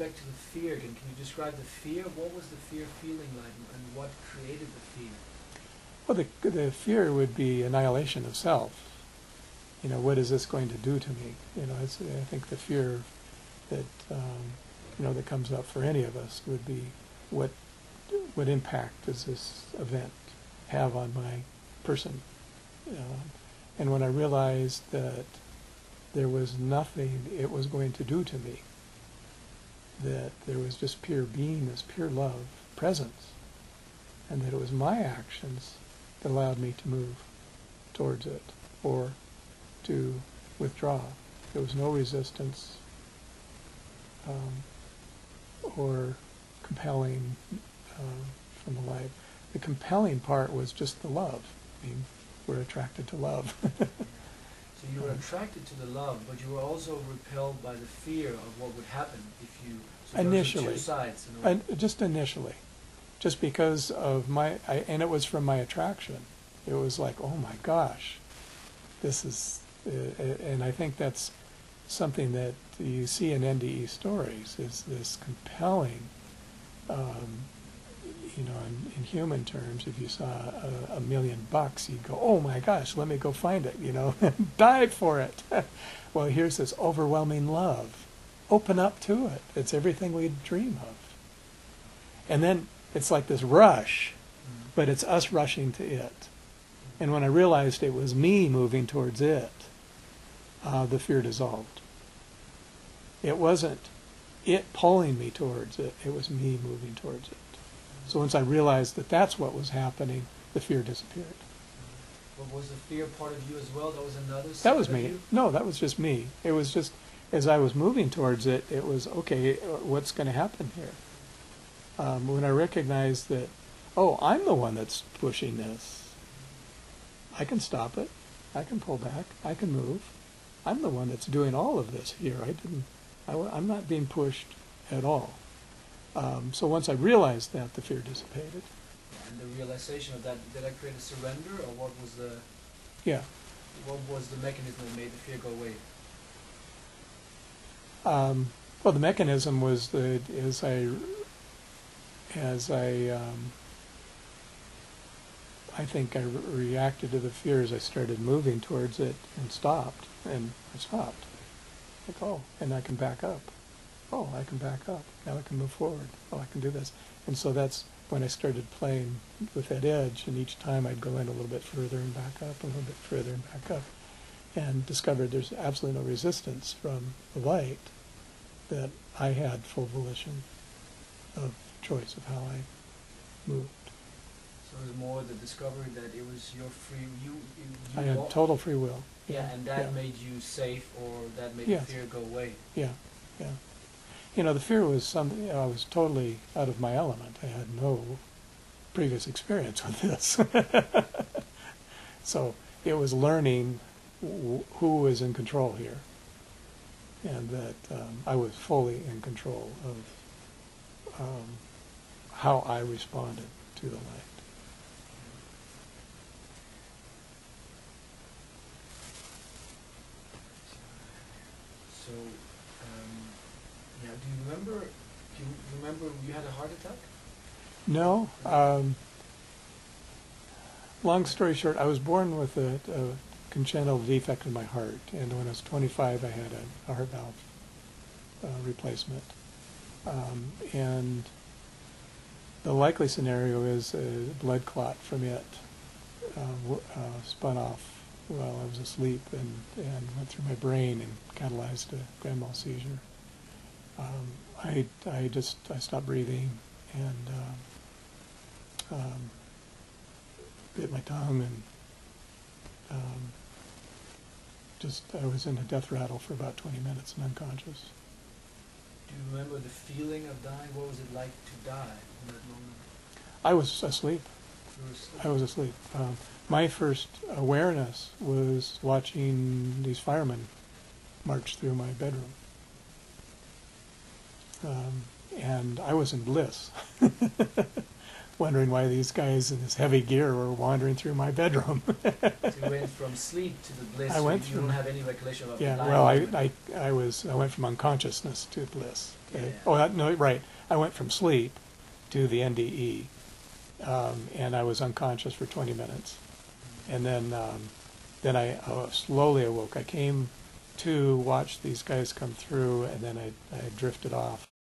back to the fear again. Can you describe the fear? What was the fear feeling like, and what created the fear? Well, the fear would be annihilation of self. You know, what is this going to do to me? You know, I think the fear that that comes up for any of us would be what impact does this event have on my person? And when I realized that there was nothing it was going to do to me, that there was just pure beingness, pure love, presence, and that it was my actions that allowed me to move towards it or to withdraw. There was no resistance or compelling from the light. The compelling part was just the love. I mean, we're attracted to love. So you were attracted to the love, but you were also repelled by the fear of what would happen if you... So initially. There were two sides. Just initially. Just because of and it was from my attraction. It was like, oh my gosh, this is... and I think that's something that you see in NDE stories, is this compelling... in human terms, if you saw $1 million, you'd go, oh my gosh, let me go find it, dive for it. Well, here's this overwhelming love. Open up to it. It's everything we'd dream of. And then it's like this rush, but it's us rushing to it. And when I realized it was me moving towards it, the fear dissolved. It wasn't it pulling me towards it, it was me moving towards it. So once I realized that that's what was happening, the fear disappeared. But was the fear part of you as well? That was another side That was of me. you? No, that was just me. It was just, as I was moving towards it, it was, okay, what's going to happen here? When I recognized that, oh, I'm the one that's pushing this. I can stop it. I can pull back. I can move. I'm the one that's doing all of this here. I'm not being pushed at all. So once I realized that, the fear dissipated. And the realization of that, did that create a surrender, or what was the... Yeah. What was the mechanism that made the fear go away? Well, the mechanism was that I think I reacted to the fear as I started moving towards it and stopped. And I stopped. Like, oh, and I can back up. Oh, I can back up. Now I can move forward. Oh, I can do this. And so that's when I started playing with that edge, and each time I'd go in a little bit further and back up, a little bit further and back up, and discovered there's absolutely no resistance from the light, that I had full volition of choice of how I moved. So it was more the discovery that it was your free... You I had total free will. Yeah, and that made you safe, or that made the fear go away. Yeah, yeah. The fear was something, I was totally out of my element. I had no previous experience with this. So it was learning who was in control here, and that I was fully in control of how I responded to the light. So, do you remember you had a heart attack? No. Long story short, I was born with a congenital defect in my heart, and when I was 25, I had a heart valve replacement. And the likely scenario is a blood clot from it spun off while I was asleep and went through my brain and catalyzed a grand mal seizure. I stopped breathing and bit my tongue, and I was in a death rattle for about 20 minutes and unconscious. Do you remember the feeling of dying? What was it like to die in that moment? I was asleep. You were asleep? I was asleep. My first awareness was watching these firemen march through my bedroom. And I was in bliss. wondering why these guys in this heavy gear were wandering through my bedroom. So you went from sleep to the bliss. I went you from, don't have any recollection of yeah, the dying well, moment. I went from unconsciousness to bliss. Okay? Yeah. Oh, no, right. I went from sleep to the NDE, and I was unconscious for 20 minutes. And then I slowly awoke. I came to watch these guys come through, and then I drifted off.